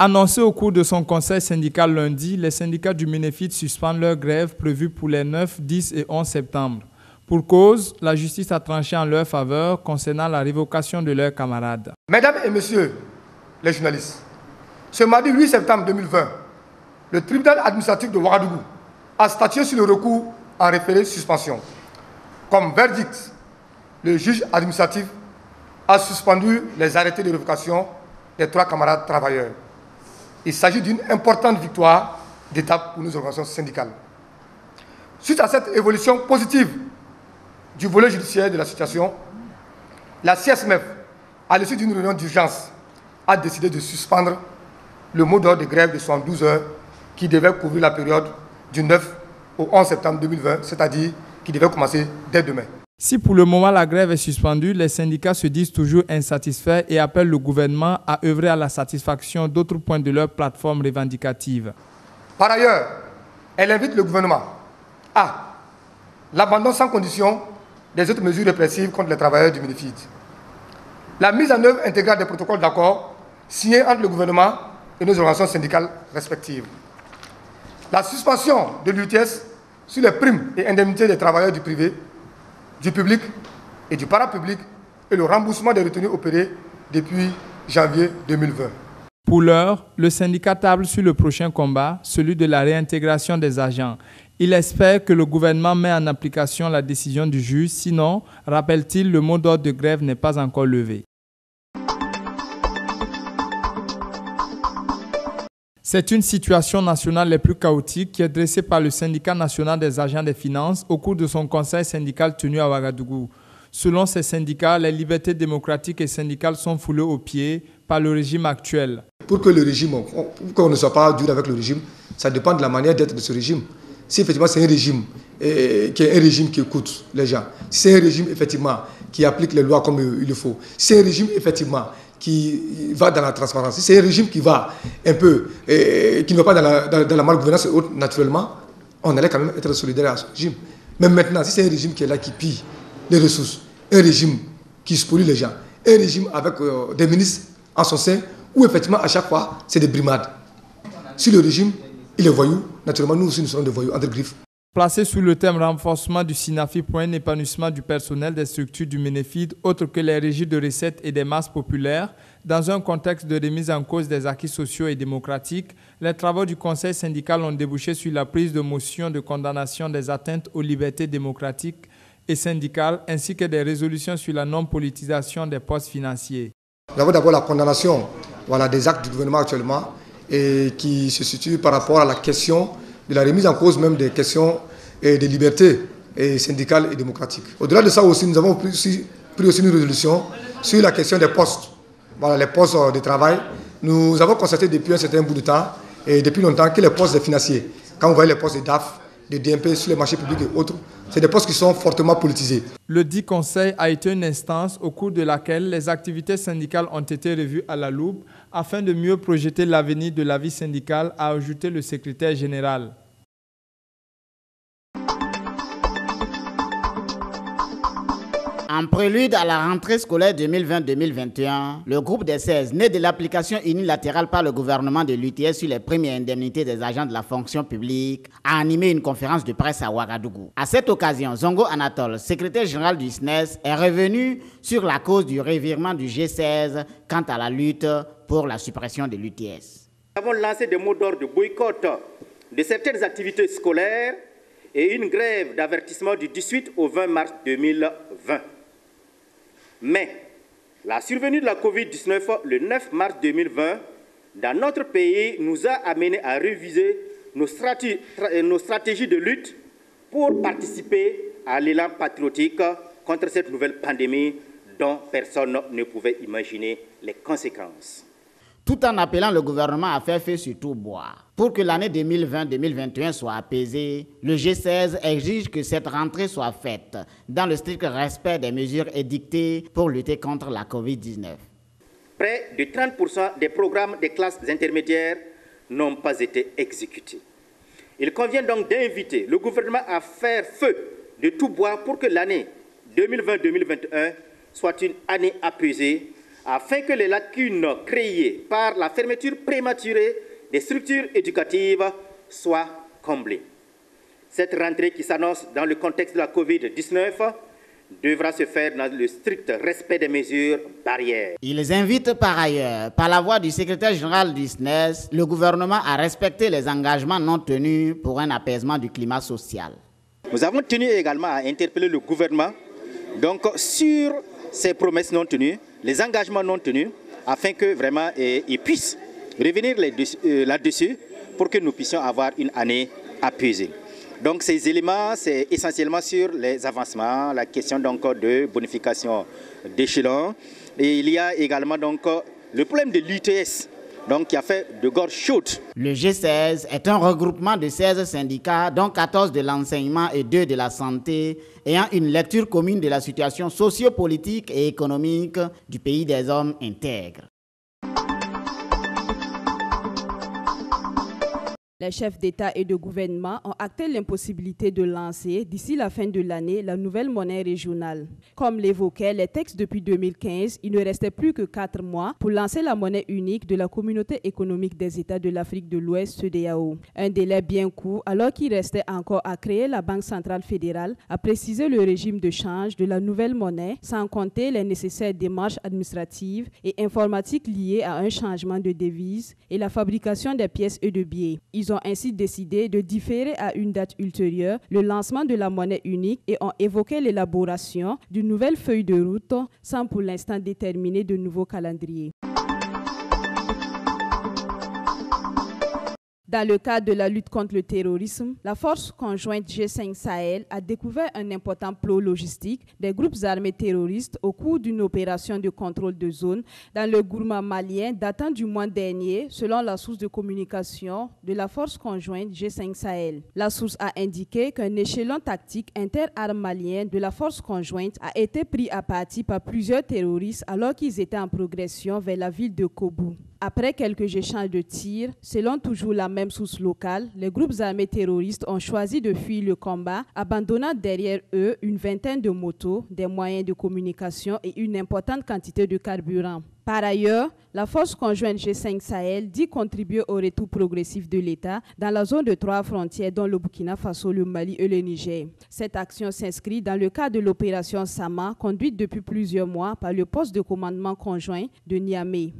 Annoncé au cours de son conseil syndical lundi, les syndicats du Ménéfit suspendent leur grève prévue pour les 9, 10 et 11 septembre. Pour cause, la justice a tranché en leur faveur concernant la révocation de leurs camarades. Mesdames et messieurs les journalistes, ce mardi 8 septembre 2020, le tribunal administratif de Ouagadougou a statué sur le recours en référé suspension. Comme verdict, le juge administratif a suspendu les arrêtés de révocation des 3 camarades travailleurs. Il s'agit d'une importante victoire d'étape pour nos organisations syndicales. Suite à cette évolution positive du volet judiciaire de la situation, la CSMF, à l'issue d'une réunion d'urgence, a décidé de suspendre le mot d'ordre de grève de 72 heures qui devait couvrir la période du 9 au 11 septembre 2020, c'est-à-dire qui devait commencer dès demain. Si pour le moment la grève est suspendue, les syndicats se disent toujours insatisfaits et appellent le gouvernement à œuvrer à la satisfaction d'autres points de leur plateforme revendicative. Par ailleurs, elle invite le gouvernement à l'abandon sans condition des autres mesures répressives contre les travailleurs du Ménéfit, la mise en œuvre intégrale des protocoles d'accord signés entre le gouvernement et nos organisations syndicales respectives, la suspension de l'UTS sur les primes et indemnités des travailleurs du privé, du public et du parapublic et le remboursement des retenues opérées depuis janvier 2020. Pour l'heure, le syndicat table sur le prochain combat, celui de la réintégration des agents. Il espère que le gouvernement met en application la décision du juge, sinon, rappelle-t-il, le mot d'ordre de grève n'est pas encore levé. C'est une situation nationale les plus chaotiques qui est dressée par le syndicat national des agents des finances au cours de son conseil syndical tenu à Ouagadougou. Selon ces syndicats, les libertés démocratiques et syndicales sont foulées aux pieds par le régime actuel. Pour que le régime, pour qu'on ne soit pas dur avec le régime, ça dépend de la manière d'être de ce régime. Si effectivement c'est un régime qui est un régime qui écoute les gens, si c'est un régime effectivement qui applique les lois comme il le faut, si c'est un régime effectivement qui va dans la transparence, si c'est un régime qui va un peu, qui ne va pas dans la malgouvernance et autres, naturellement, on allait quand même être solidaire à ce régime. Mais maintenant, si c'est un régime qui est là, qui pille les ressources, un régime qui spolie les gens, un régime avec des ministres en son sein, où effectivement à chaque fois c'est des brimades. Si le régime, il est voyou, naturellement nous aussi nous serons des voyous entre griffes. Placé sous le thème renforcement du SINAFI pour un épanouissement du personnel des structures du Ménéfit, autre que les régies de recettes et des masses populaires, dans un contexte de remise en cause des acquis sociaux et démocratiques, les travaux du conseil syndical ont débouché sur la prise de motion de condamnation des atteintes aux libertés démocratiques et syndicales, ainsi que des résolutions sur la non-politisation des postes financiers. Nous avons d'abord la condamnation des actes du gouvernement actuellement et qui se situe par rapport à la question de la remise en cause même des questions des libertés syndicales et démocratiques. Au-delà de ça aussi, nous avons pris aussi une résolution sur la question des postes, les postes de travail. Nous avons constaté depuis un certain bout de temps et depuis longtemps que les postes des financiers, quand vous voyez les postes de DAF, de DMP sur les marchés publics et autres, c'est des postes qui sont fortement politisés. Le dit conseil a été une instance au cours de laquelle les activités syndicales ont été revues à la loupe afin de mieux projeter l'avenir de la vie syndicale, a ajouté le secrétaire général. En prélude à la rentrée scolaire 2020-2021, le groupe des 16, né de l'application unilatérale par le gouvernement de l'UTS sur les primes et indemnités des agents de la fonction publique, a animé une conférence de presse à Ouagadougou. À cette occasion, Zongo Anatole, secrétaire général du SNES, est revenu sur la cause du revirement du G16 quant à la lutte pour la suppression de l'UTS. Nous avons lancé des mots d'ordre de boycott de certaines activités scolaires et une grève d'avertissement du 18 au 20 mars 2020. Mais la survenue de la Covid-19 le 9 mars 2020 dans notre pays nous a amenés à réviser nos stratégies de lutte pour participer à l'élan patriotique contre cette nouvelle pandémie dont personne ne pouvait imaginer les conséquences. Tout en appelant le gouvernement à faire feu sur tout bois. Pour que l'année 2020-2021 soit apaisée, le G16 exige que cette rentrée soit faite dans le strict respect des mesures édictées pour lutter contre la Covid-19. Près de 30% des programmes des classes intermédiaires n'ont pas été exécutés. Il convient donc d'inviter le gouvernement à faire feu de tout bois pour que l'année 2020-2021 soit une année apaisée afin que les lacunes créées par la fermeture prématurée des structures éducatives soient comblées. Cette rentrée qui s'annonce dans le contexte de la COVID-19 devra se faire dans le strict respect des mesures barrières. Ils invitent par ailleurs, par la voix du secrétaire général du SNES, le gouvernement à respecter les engagements non tenus pour un apaisement du climat social. Nous avons tenu également à interpeller le gouvernement donc, sur ces promesses non tenues, les engagements non tenus, afin que vraiment il puisse revenir là-dessus pour que nous puissions avoir une année apaisée. Donc ces éléments, c'est essentiellement sur les avancements, la question donc de bonification d'échelons. Et il y a également donc le problème de l'UTS, donc qui a fait de gorge chaude. Le G16 est un regroupement de 16 syndicats, dont 14 de l'enseignement et 2 de la santé, ayant une lecture commune de la situation sociopolitique et économique du pays des hommes intègres. Les chefs d'État et de gouvernement ont acté l'impossibilité de lancer, d'ici la fin de l'année, la nouvelle monnaie régionale. Comme l'évoquaient les textes depuis 2015, il ne restait plus que 4 mois pour lancer la monnaie unique de la Communauté économique des États de l'Afrique de l'Ouest, CEDEAO. Un délai bien court, alors qu'il restait encore à créer la Banque centrale fédérale, à préciser le régime de change de la nouvelle monnaie, sans compter les nécessaires démarches administratives et informatiques liées à un changement de devise et la fabrication des pièces et de billets. Ils ont ainsi décidé de différer à une date ultérieure le lancement de la monnaie unique et ont évoqué l'élaboration d'une nouvelle feuille de route sans pour l'instant déterminer de nouveaux calendriers. Dans le cadre de la lutte contre le terrorisme, la force conjointe G5 Sahel a découvert un important plot logistique des groupes armés terroristes au cours d'une opération de contrôle de zone dans le Gourma malien datant du mois dernier, selon la source de communication de la force conjointe G5 Sahel. La source a indiqué qu'un échelon tactique inter-armes malien de la force conjointe a été pris à partie par plusieurs terroristes alors qu'ils étaient en progression vers la ville de Kobou. Après quelques échanges de tirs, selon toujours la même source locale, les groupes armés terroristes ont choisi de fuir le combat, abandonnant derrière eux une vingtaine de motos, des moyens de communication et une importante quantité de carburant. Par ailleurs, la force conjointe G5 Sahel dit contribuer au retour progressif de l'État dans la zone de 3 frontières dont le Burkina Faso, le Mali et le Niger. Cette action s'inscrit dans le cadre de l'opération Sama, conduite depuis plusieurs mois par le poste de commandement conjoint de Niamey.